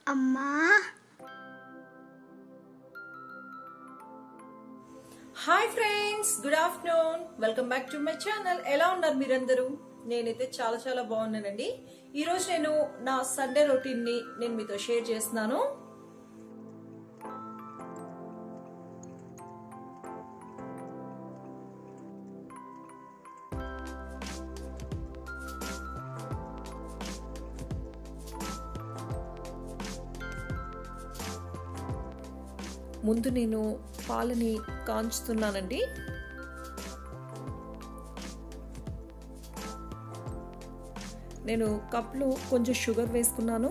అమ్మా. Hi friends, good afternoon. Welcome back to my channel. ఎలా ఉన్నారు మీరందరూ? నేనైతే చాలా చాలా బాగున్నానండి. ఈ రోజు నేను నా సండే రొటీన్ ని నేను మీతో షేర్ చేస్తున్నాను. ముందు నేను పాలని కాంచుతున్నానండి. నేను కప్లో కొంచెం షుగర్ వేసుకున్నాను,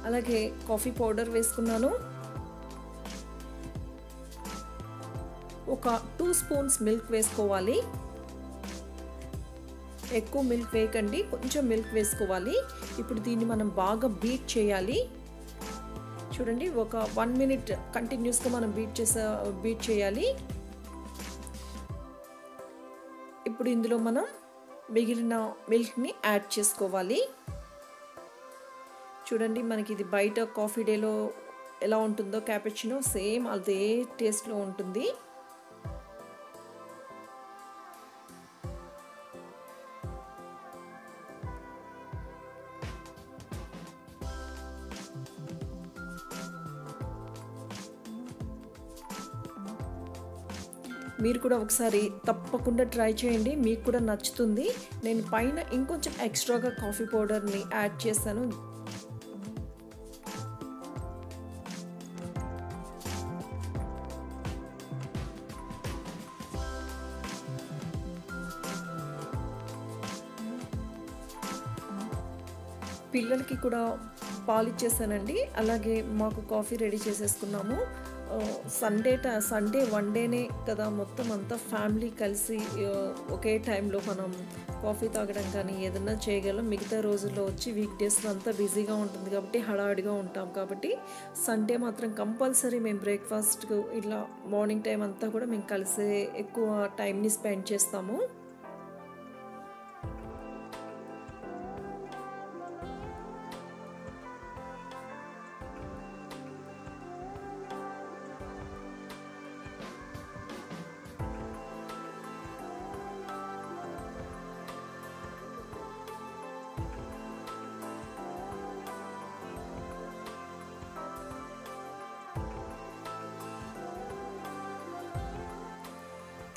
అలాగే కాఫీ పౌడర్ వేసుకున్నాను. ఒక 2 స్పూన్స్ మిల్క్ వేసుకోవాలి. ఎక్కువ మిల్క్ వేయకండి, కొంచెం మిల్క్ వేసుకోవాలి. ఇప్పుడు దీన్ని మనం బాగా బీట్ చేయాలి. చూడండి, ఒక 1 మినిట్ కంటిన్యూస్గా మనం బీట్ చేయాలి. ఇప్పుడు ఇందులో మనం మిగిలిన మిల్క్ని యాడ్ చేసుకోవాలి. చూడండి, మనకి ఇది బయట కాఫీ డేలో ఎలా ఉంటుందో క్యాపుచినో సేమ్ అదే టేస్ట్లో ఉంటుంది. మీరు కూడా ఒకసారి తప్పకుండా ట్రై చేయండి, మీకు కూడా నచ్చుతుంది. నేను పైన ఇంకొంచెం ఎక్స్ట్రాగా కాఫీ పౌడర్ని యాడ్ చేశాను. పిల్లలకి కూడా పాలు ఇచ్చేసానండి. అలాగే మాకు కాఫీ రెడీ చేసేసుకున్నాము. సండే వన్ డేనే కదా, మొత్తం అంతా ఫ్యామిలీ కలిసి ఒకే టైంలో మనం కాఫీ తాగడం కానీ ఏదన్నా చేయగలం. మిగతా రోజుల్లో వచ్చి వీక్ డేస్లో అంతా బిజీగా ఉంటుంది కాబట్టి హడావిడిగా ఉంటాం. కాబట్టి సండే మాత్రం కంపల్సరీ మేము బ్రేక్ఫాస్ట్ ఇట్లా మార్నింగ్ టైం అంతా కూడా మేము కలిసే ఎక్కువ టైంని స్పెండ్ చేస్తాము.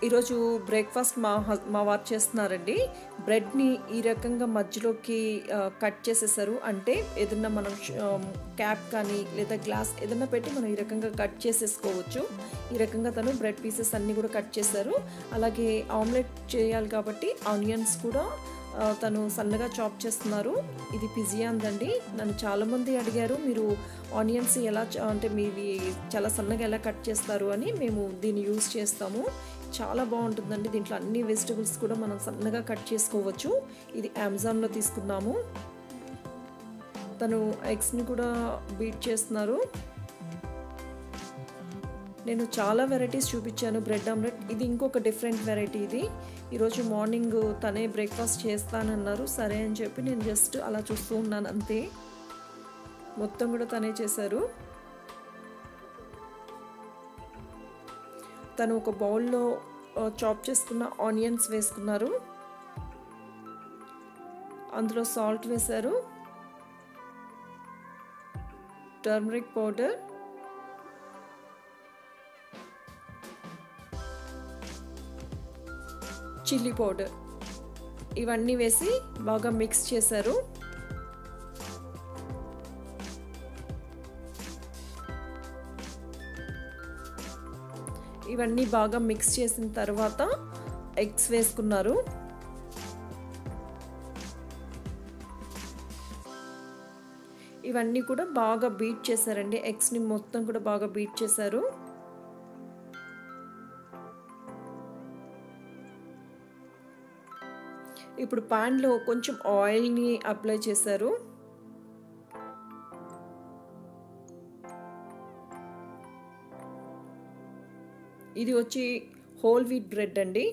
ఈరోజు బ్రేక్ఫాస్ట్ మా వారు చేస్తున్నారండి. బ్రెడ్ని ఈ రకంగా మధ్యలోకి కట్ చేసేసారు. అంటే ఏదన్నా మనం క్యాప్ కానీ లేదా గ్లాస్ ఏదన్నా పెట్టి మనం ఈ రకంగా కట్ చేసేసుకోవచ్చు. ఈ రకంగా తను బ్రెడ్ పీసెస్ అన్నీ కూడా కట్ చేశారు. అలాగే ఆమ్లెట్ చేయాలి కాబట్టి ఆనియన్స్ కూడా తను సన్నగా చాప్ చేస్తున్నారు. ఇది పిజియాందండి. నన్ను చాలామంది అడిగారు, మీరు ఆనియన్స్ ఎలా అంటే మీవి చాలా సన్నగా ఎలా కట్ చేస్తారు అని. మేము దీన్ని యూజ్ చేస్తాము, చాలా బాగుంటుందండి. దీంట్లో అన్ని వెజిటబుల్స్ కూడా మనం సన్నగా కట్ చేసుకోవచ్చు. ఇది అమెజాన్లో తీసుకున్నాము. తను ఎగ్స్ని కూడా బీట్ చేస్తున్నారు. నేను చాలా వెరైటీస్ చూపించాను బ్రెడ్ ఆమ్లెట్. ఇది ఇంకొక డిఫరెంట్ వెరైటీ. ఇది ఈరోజు మార్నింగ్ తనే బ్రేక్ఫాస్ట్ చేస్తానన్నారు. సరే అని చెప్పి నేను జస్ట్ అలా చూస్తూ ఉన్నాను అంతే. మొత్తం కూడా తనే చేశారు. తను ఒక బౌల్లో చాప్ చేసుకున్న ఆనియన్స్ వేసుకున్నారు. అందులో సాల్ట్ వేశారు, టర్మరిక్ పౌడర్, చిల్లీ పౌడర్, ఇవన్నీ వేసి బాగా మిక్స్ చేశారు. ఇవన్నీ బాగా మిక్స్ చేసిన తర్వాత ఎగ్స్ వేసుకున్నారు. ఇవన్నీ కూడా బాగా బీట్ చేశారండి. ఎగ్స్ని మొత్తం కూడా బాగా బీట్ చేశారు. ఇప్పుడు ప్యాన్లో కొంచెం ఆయిల్ని అప్లై చేశారు. ఇది వచ్చి హోల్ వీట్ బ్రెడ్ అండి.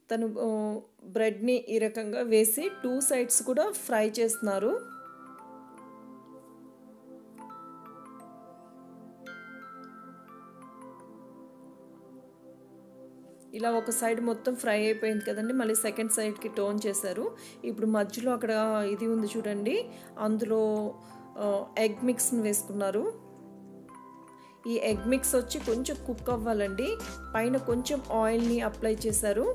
తను బ్రెడ్ని ఈ రకంగా వేసి 2 సైడ్స్ కూడా ఫ్రై చేస్తున్నారు. ఇలా ఒక సైడ్ మొత్తం ఫ్రై అయిపోయింది కదండి, మళ్ళీ సెకండ్ సైడ్కి టర్న్ చేశారు. ఇప్పుడు మధ్యలో అక్కడ ఇది ఉంది చూడండి, అందులో ఎగ్ మిక్స్ని వేసుకున్నారు. ఈ ఎగ్ మిక్స్ వచ్చి కొంచెం కుక్ అవ్వాలండి. పైన కొంచెం ఆయిల్ని అప్లై చేశారు.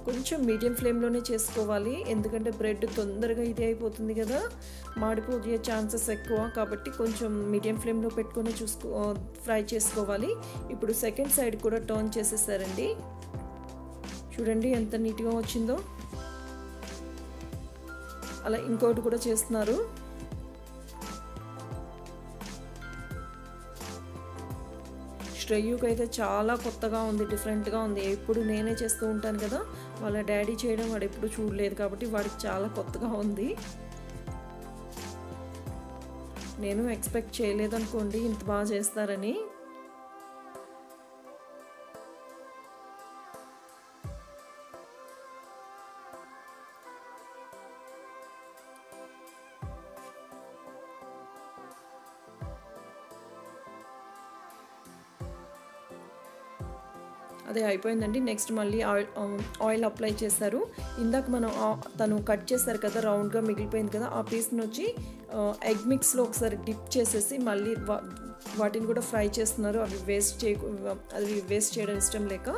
కొంచెం మీడియం ఫ్లేమ్లోనే చేసుకోవాలి, ఎందుకంటే బ్రెడ్ తొందరగా ఇది అయిపోతుంది కదా, మాడిపోయే ఛాన్సెస్ ఎక్కువ. కాబట్టి కొంచెం మీడియం ఫ్లేమ్లో పెట్టుకొని ఫ్రై చేసుకోవాలి. ఇప్పుడు సెకండ్ సైడ్ కూడా టర్న్ చేసేసారండి. చూడండి ఎంత నీట్గా వచ్చిందో. అలా ఇంకోటి కూడా చేస్తున్నారు. శ్రేయుకి అయితే చాలా కొత్తగా ఉంది, డిఫరెంట్గా ఉంది. ఎప్పుడు నేనే చేస్తూ ఉంటాను కదా, వాళ్ళ డాడీ చేయడం వాడు ఎప్పుడు చూడలేదు కాబట్టి వాడికి చాలా కొత్తగా ఉంది. నేను ఎక్స్పెక్ట్ చేయలేదనుకోండి ఇంత బాగా చేస్తారని. అదే అయిపోయిందండి. నెక్స్ట్ మళ్ళీ ఆయిల్ అప్లై చేశారు. ఇందాక మనం తను కట్ చేశారు కదా, రౌండ్గా మిగిలిపోయింది కదా, ఆ పీస్ని వచ్చి ఎగ్ మిక్స్లో ఒకసారి డిప్ చేసేసి మళ్ళీ వాటిని కూడా ఫ్రై చేస్తున్నారు. అవి వేస్ట్ చేయడం ఇష్టం లేక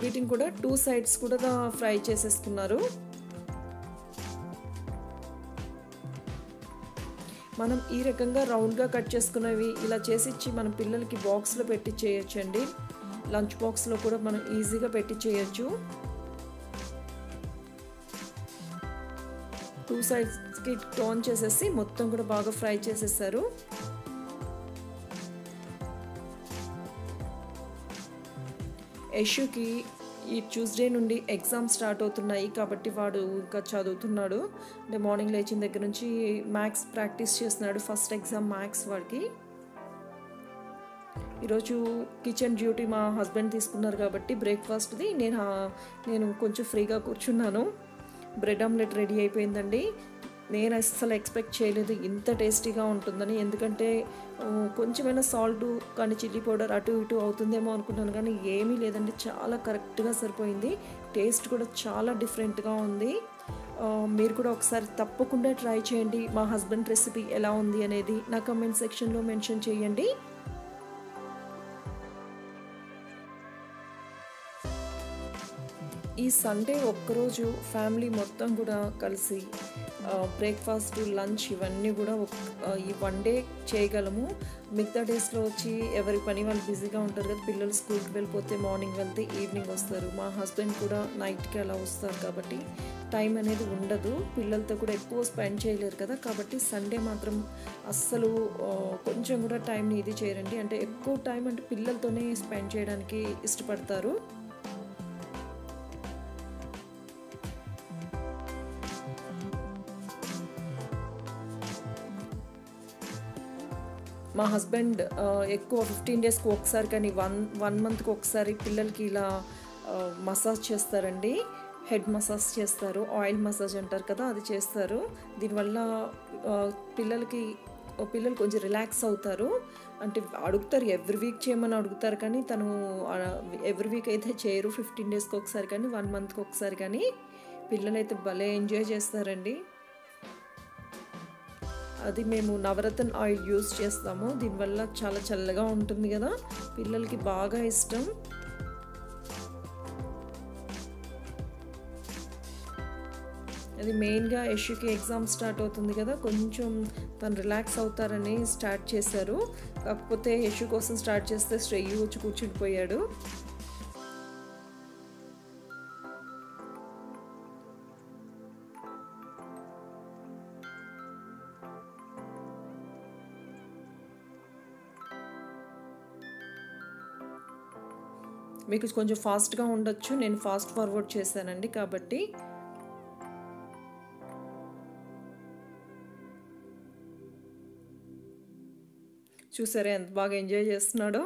వీటిని కూడా 2 సైడ్స్ కూడా ఫ్రై చేసేసుకున్నారు. మనం ఈ రకంగా రౌండ్గా కట్ చేసుకున్నవి ఇలా చేసిచ్చి మనం పిల్లలకి బాక్స్లో పెట్టి చేయొచ్చండి. లంచ్ బాక్స్లో కూడా మనం ఈజీగా పెట్టి చేయొచ్చు. 2 సైడ్స్కి టర్న్ చేసేసి మొత్తం కూడా బాగా ఫ్రై చేసేసారు. యశుకి ఈ ట్యూస్డే నుండి ఎగ్జామ్ స్టార్ట్ అవుతున్నాయి కాబట్టి వాడు ఇంకా చదువుతున్నాడు. అంటే మార్నింగ్ లేచిన దగ్గర నుంచి మ్యాథ్స్ ప్రాక్టీస్ చేస్తున్నాడు. ఫస్ట్ ఎగ్జామ్ మ్యాథ్స్ వాడికి. ఈరోజు కిచెన్ డ్యూటీ మా హస్బెండ్ తీసుకున్నారు కాబట్టి బ్రేక్ఫాస్ట్ది నేను కొంచెం ఫ్రీగా కూర్చున్నాను. బ్రెడ్ ఆమ్లెట్ రెడీ అయిపోయిందండి. నేను అస్సలు ఎక్స్పెక్ట్ చేయలేదు ఇంత టేస్టీగా ఉంటుందని, ఎందుకంటే కొంచెమైనా సాల్ట్ కానీ చిల్లీ పౌడర్ అటు ఇటు అవుతుందేమో అనుకున్నాను, కానీ ఏమీ లేదండి, చాలా కరెక్ట్గా సరిపోయింది. టేస్ట్ కూడా చాలా డిఫరెంట్గా ఉంది. మీరు కూడా ఒకసారి తప్పకుండా ట్రై చేయండి. మా హస్బెండ్ రెసిపీ ఎలా ఉంది అనేది నా కమెంట్ సెక్షన్లో మెన్షన్ చేయండి. ఈ సండే ఒక్కరోజు ఫ్యామిలీ మొత్తం కూడా కలిసి బ్రేక్ఫాస్ట్, లంచ్ ఇవన్నీ కూడా ఈ 1 డే చేయగలము. మిగతా డేస్లో వచ్చి ఎవరి పని వాళ్ళు బిజీగా ఉంటారు కదా, పిల్లలు స్కూల్కి వెళ్ళిపోతే మార్నింగ్ వెళ్తే ఈవినింగ్ వస్తారు. మా హస్బెండ్ కూడా నైట్కి అలా వస్తారు కాబట్టి టైం అనేది ఉండదు. పిల్లలతో కూడా ఎక్కువ స్పెండ్ చేయలేరు కదా, కాబట్టి సండే మాత్రం అస్సలు కొంచెం కూడా టైంని ఇది చేయరండి. అంటే ఎక్కువ టైం అంటే పిల్లలతోనే స్పెండ్ చేయడానికి ఇష్టపడతారు. మా హస్బెండ్ ఎక్కువ 15 డేస్కి ఒకసారి కానీ 1 మంత్కి ఒకసారి పిల్లలకి ఇలా మసాజ్ చేస్తారండి. హెడ్ మసాజ్ చేస్తారు, ఆయిల్ మసాజ్ అంటారు కదా, అది చేస్తారు. దీనివల్ల పిల్లలు కొంచెం రిలాక్స్ అవుతారు. అంటే అడుగుతారు, ఎవ్రీ వీక్ చేయమని అడుగుతారు, కానీ తను ఎవ్రీ వీక్ అయితే చేయరు. 15 డేస్కి ఒకసారి కానీ 1 మంత్కి ఒకసారి కానీ. పిల్లలైతే భలే ఎంజాయ్ చేస్తారండి. అది మేము నవరత్న ఆయిల్ యూజ్ చేస్తాము. దీనివల్ల చాలా చల్లగా ఉంటుంది కదా, పిల్లలకి బాగా ఇష్టం. అది మెయిన్గా యశుకి ఎగ్జామ్ స్టార్ట్ అవుతుంది కదా, కొంచెం తను రిలాక్స్ అవుతారని స్టార్ట్ చేశారు. కాకపోతే యశు కోసం స్టార్ట్ చేస్తే శ్రేయు వచ్చి కూర్చుండిపోయాడు. మీకు కొంచెం ఫాస్ట్గా ఉండొచ్చు, నేను ఫాస్ట్ ఫార్వర్డ్ చేశానండి. కాబట్టి చూసారా ఎంత బాగా ఎంజాయ్ చేస్తున్నాడో.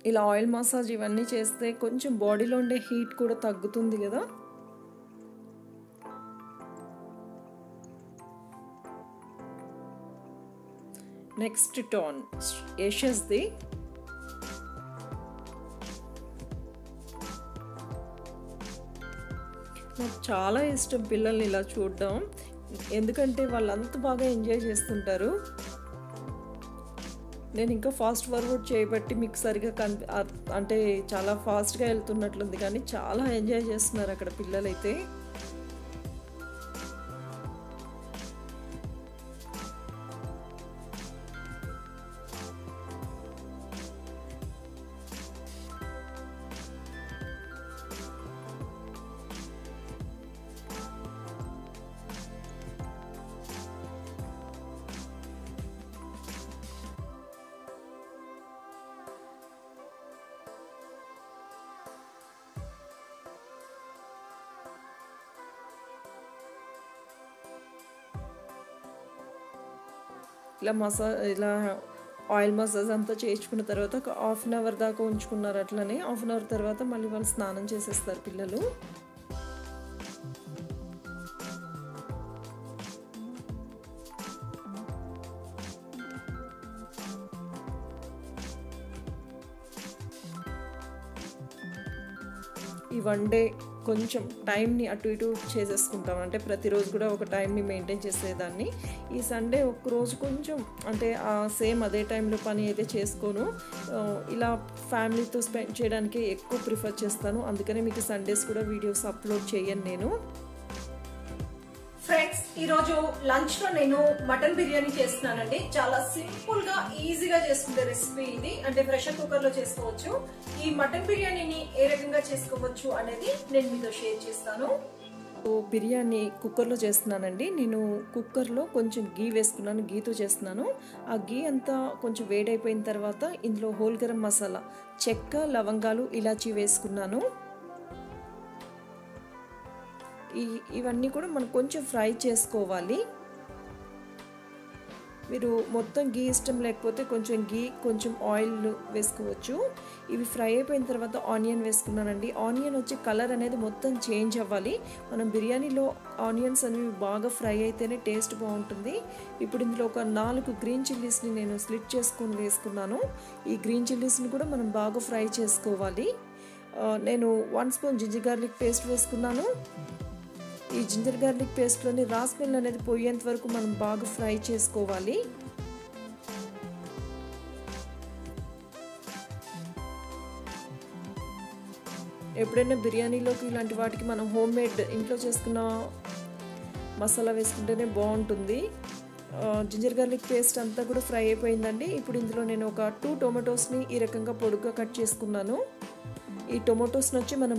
ఇలా ఆయిల్ మసాజ్ ఇవన్నీ చేస్తే కొంచెం బాడీలో ఉండే హీట్ కూడా తగ్గుతుంది కదా. నెక్స్ట్ టోన్ ఏషియస్ది. నాకు చాలా ఇష్టం పిల్లల్ని ఇలా చూడడం, ఎందుకంటే వాళ్ళు అంత బాగా ఎంజాయ్ చేస్తుంటారు. నేను ఇంకా ఫాస్ట్ ఫార్వర్డ్ చేయబట్టి మీకు సరిగా అంటే చాలా ఫాస్ట్గా వెళ్తున్నట్లుంది, కానీ చాలా ఎంజాయ్ చేస్తున్నారు అక్కడ పిల్లలైతే. ఇలా ఆయిల్ మసాజ్ అంతా చేయించుకున్న తర్వాత ఒక హాఫ్ అన్ అవర్ దాకా ఉంచుకున్నారు. అట్లనే హాఫ్ అన్ అవర్ తర్వాత మళ్ళీ వాళ్ళు స్నానం చేసేస్తారు పిల్లలు. ఈ వన్ డే కొంచెం టైంని అటు ఇటు చేసేసుకుంటాం, అంటే ప్రతిరోజు కూడా ఒక టైంని మెయింటైన్ చేసేదాన్ని. ఈ సండే ఒక్కరోజు కొంచెం అంటే సేమ్ అదే టైంలో పని అయితే చేసుకోను, ఇలా ఫ్యామిలీతో స్పెండ్ చేయడానికి ఎక్కువ ప్రిఫర్ చేస్తాను. అందుకనే మీకు సండేస్ కూడా వీడియోస్ అప్లోడ్ చేయను నేను. ఫ్రెండ్స్, ఈరోజు లంచ్ లో నేను మటన్ బిర్యానీ చేస్తున్నానండి. చాలా సింపుల్ గా ఈజీగా చేసుకునే రెసిపీ ఇది, అంటే ప్రెషర్ కుక్కర్ లో చేసుకోవచ్చు. ఈ మటన్ బిర్యానీని ఏ రకంగా చేసుకోవచ్చు అనేది నేను మీతో షేర్ చేస్తాను. బిర్యానీ కుక్కర్లో చేస్తున్నానండి. నేను కుక్కర్లో కొంచెం గీ వేసుకున్నాను, గీతో చేస్తున్నాను. ఆ గీ అంతా కొంచెం వేడైపోయిన తర్వాత ఇందులో హోల్ గరం మసాలా, చెక్క, లవంగాలు, ఇలాచీ వేసుకున్నాను. ఇవన్నీ కూడా మనం కొంచెం ఫ్రై చేసుకోవాలి. మీరు మొత్తం గీ ఇష్టం లేకపోతే కొంచెం గీ, కొంచెం ఆయిల్ వేసుకోవచ్చు. ఇవి ఫ్రై అయిపోయిన తర్వాత ఆనియన్ వేసుకున్నానండి. ఆనియన్ వచ్చి కలర్ అనేది మొత్తం చేంజ్ అవ్వాలి. మనం బిర్యానీలో ఆనియన్స్ అనేవి బాగా ఫ్రై అయితేనే టేస్ట్ బాగుంటుంది. ఇప్పుడు ఇందులో ఒక 4 గ్రీన్ చిల్లీస్ని నేను స్లిట్ చేసుకొని వేసుకున్నాను. ఈ గ్రీన్ చిల్లీస్ని కూడా మనం బాగా ఫ్రై చేసుకోవాలి. నేను 1 స్పూన్ జింజర్ గార్లిక్ పేస్ట్ వేసుకున్నాను. ఈ జింజర్ గార్లిక్ పేస్ట్లోని రా స్మెల్ అనేది పోయేంత వరకు మనం బాగా ఫ్రై చేసుకోవాలి. ఎప్పుడైనా బిర్యానీలోకి ఇలాంటి వాటికి మనం హోమ్ మేడ్ ఇంట్లో చేసుకున్న మసాలా వేసుకుంటేనే బాగుంటుంది. జింజర్ గార్లిక్ పేస్ట్ అంతా కూడా ఫ్రై అయిపోయిందండి. ఇప్పుడు ఇందులో నేను ఒక 2 టొమాటోస్ని ఈ రకంగా పొడుగ్గా కట్ చేసుకున్నాను. ఈ టొమాటోస్ని వచ్చి మనం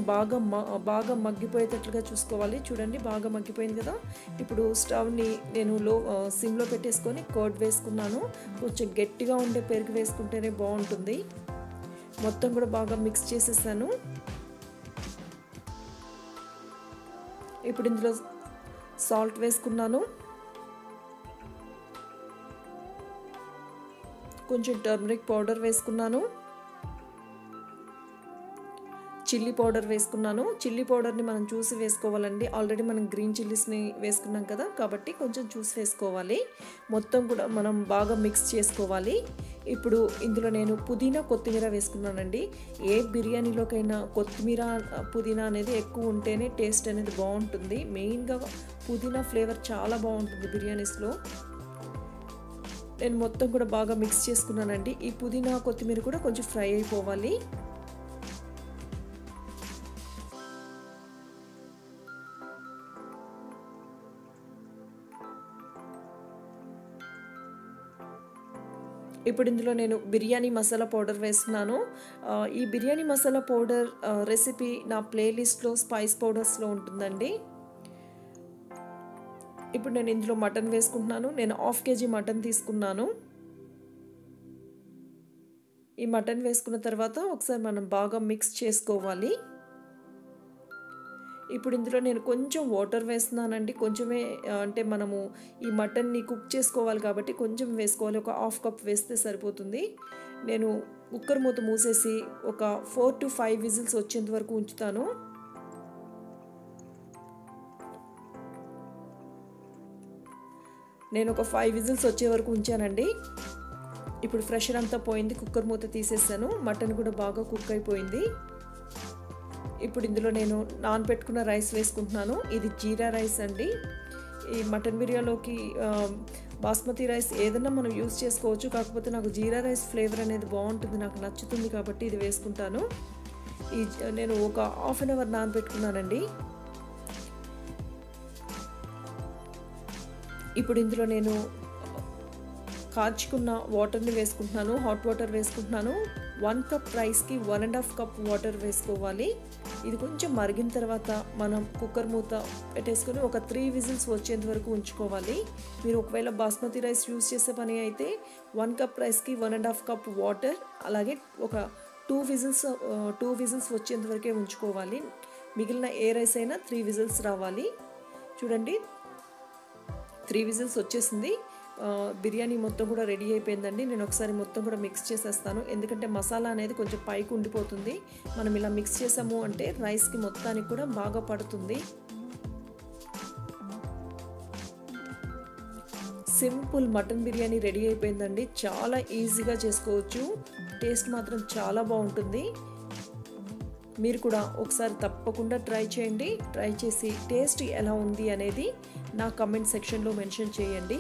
బాగా మగ్గిపోయేటట్లుగా చూసుకోవాలి. చూడండి, బాగా మగ్గిపోయింది కదా. ఇప్పుడు స్టవ్ని నేను సిమ్లో పెట్టేసుకొని కర్డ్ వేసుకున్నాను. కొంచెం గట్టిగా ఉండే పెరుగు వేసుకుంటేనే బాగుంటుంది. మొత్తం కూడా బాగా మిక్స్ చేసేసాను. ఇప్పుడు ఇందులో సాల్ట్ వేసుకున్నాను, కొంచెం టర్మరిక్ పౌడర్ వేసుకున్నాను, చిల్లీ పౌడర్ వేసుకున్నాను. చిల్లీ పౌడర్ని మనం చూసి వేసుకోవాలండి. ఆల్రెడీ మనం గ్రీన్ చిల్లీస్ని వేసుకున్నాం కదా, కాబట్టి కొంచెం చూసి వేసుకోవాలి. మొత్తం కూడా మనం బాగా మిక్స్ చేసుకోవాలి. ఇప్పుడు ఇందులో నేను పుదీనా, కొత్తిమీర వేసుకున్నానండి. ఏ బిర్యానీలోకైనా కొత్తిమీర, పుదీనా అనేది ఎక్కువ ఉంటేనే టేస్ట్ అనేది బాగుంటుంది. మెయిన్గా పుదీనా ఫ్లేవర్ చాలా బాగుంటుంది బిర్యానీస్లో. నేను మొత్తం కూడా బాగా మిక్స్ చేసుకున్నానండి. ఈ పుదీనా, కొత్తిమీర కూడా కొంచెం ఫ్రై అయిపోవాలి. ఇప్పుడు ఇందులో నేను బిర్యానీ మసాలా పౌడర్ వేస్తున్నాను. ఈ బిర్యానీ మసాలా పౌడర్ రెసిపీ నా ప్లేలిస్ట్లో స్పైస్ పౌడర్స్లో ఉంటుందండి. ఇప్పుడు నేను ఇందులో మటన్ వేసుకుంటున్నాను. నేను 1/2 kg మటన్ తీసుకున్నాను. ఈ మటన్ వేసుకున్న తర్వాత ఒకసారి మనం బాగా మిక్స్ చేసుకోవాలి. ఇప్పుడు ఇందులో నేను కొంచెం వాటర్ వేస్తున్నానండి. కొంచెమే, అంటే మనము ఈ మటన్ని కుక్ చేసుకోవాలి కాబట్టి కొంచెం వేసుకోవాలి. ఒక 1/2 కప్ వేస్తే సరిపోతుంది. నేను కుక్కర్ మూత మూసేసి ఒక 4 to 5 విజిల్స్ వచ్చేంత వరకు ఉంచుతాను. నేను ఒక 5 విజిల్స్ వచ్చే వరకు ఉంచానండి. ఇప్పుడు ప్రెషర్ అంతా పోయింది, కుక్కర్ మూత తీసేసాను. మటన్ కూడా బాగా కుక్ అయిపోయింది. ఇప్పుడు ఇందులో నేను నానబెట్టుకున్న రైస్ వేసుకుంటున్నాను. ఇది జీరా రైస్ అండి. ఈ మటన్ బిర్యానీలోకి బాస్మతి రైస్ ఏదైనా మనం యూస్ చేసుకోవచ్చు, కాకపోతే నాకు జీరా రైస్ ఫ్లేవర్ అనేది బాగుంటుంది, నాకు నచ్చుతుంది కాబట్టి ఇది వేసుకుంటాను. నేను ఒక హాఫ్ అన్ అవర్ నానబెట్టుకున్నానండి. ఇప్పుడు ఇందులో నేను కాచుకున్న వాటర్ని వేసుకుంటున్నాను, హాట్ వాటర్ వేసుకుంటున్నాను. 1 కప్ రైస్కి 1.5 కప్ వాటర్ వేసుకోవాలి. ఇది కొంచెం మరిగిన తర్వాత మనం కుక్కర్ మూత పెట్టేసుకొని ఒక 3 విజిల్స్ వచ్చేంత వరకు ఉంచుకోవాలి. మీరు ఒకవేళ బాస్మతి రైస్ యూస్ చేసే పని అయితే 1 కప్ రైస్కి 1.5 కప్ వాటర్, అలాగే ఒక 2 విజిల్స్ వచ్చేంత వరకే ఉంచుకోవాలి. మిగిలిన ఏ రైస్ అయినా 3 విజిల్స్ రావాలి. చూడండి 3 విజిల్స్ వచ్చేసింది. బిర్యానీ మొత్తం కూడా రెడీ అయిపోయిందండి. నేను ఒకసారి మొత్తం కూడా మిక్స్ చేసేస్తాను, ఎందుకంటే మసాలా అనేది కొంచెం పైకి ఉండిపోతుంది. మనం ఇలా మిక్స్ చేసాము అంటే రైస్కి మొత్తానికి కూడా బాగా పడుతుంది. సింపుల్ మటన్ బిర్యానీ రెడీ అయిపోయిందండి. చాలా ఈజీగా చేసుకోవచ్చు, టేస్ట్ మాత్రం చాలా బాగుంటుంది. మీరు కూడా ఒకసారి తప్పకుండా ట్రై చేయండి. ట్రై చేసి టేస్ట్ ఎలా ఉంది అనేది నా కామెంట్ సెక్షన్లో మెన్షన్ చేయండి.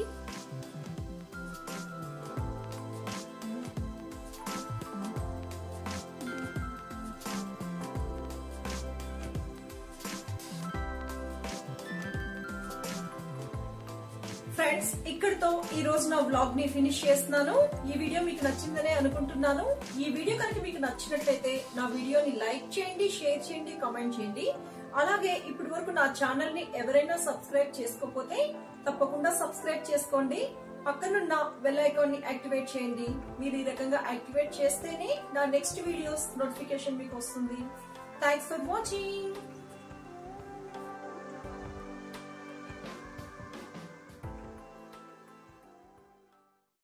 ఫ్రెండ్స్, ఇక్కడితో ఈ రోజు నా వ్లాగ్ ని ఫినిష్ చేస్తున్నాను. ఈ వీడియో మీకు నచ్చిందనే అనుకుంటున్నాను. ఈ వీడియో కనుక మీకు నచ్చినట్లయితే నా వీడియోని లైక్ చేయండి, షేర్ చేయండి, కామెంట్ చేయండి. అలాగే ఇప్పటి వరకు నా ఛానల్ ని ఎవరైనా సబ్స్క్రైబ్ చేసుకోకపోతే తప్పకుండా సబ్స్క్రైబ్ చేసుకోండి. పక్కనున్న బెల్ ఐకాన్ ని యాక్టివేట్ చేయండి. మీరు ఈ రకంగా యాక్టివేట్ చేస్తేనే నా నెక్స్ట్ వీడియోస్ నోటిఫికేషన్ మీకు వస్తుంది. Thanks for watching.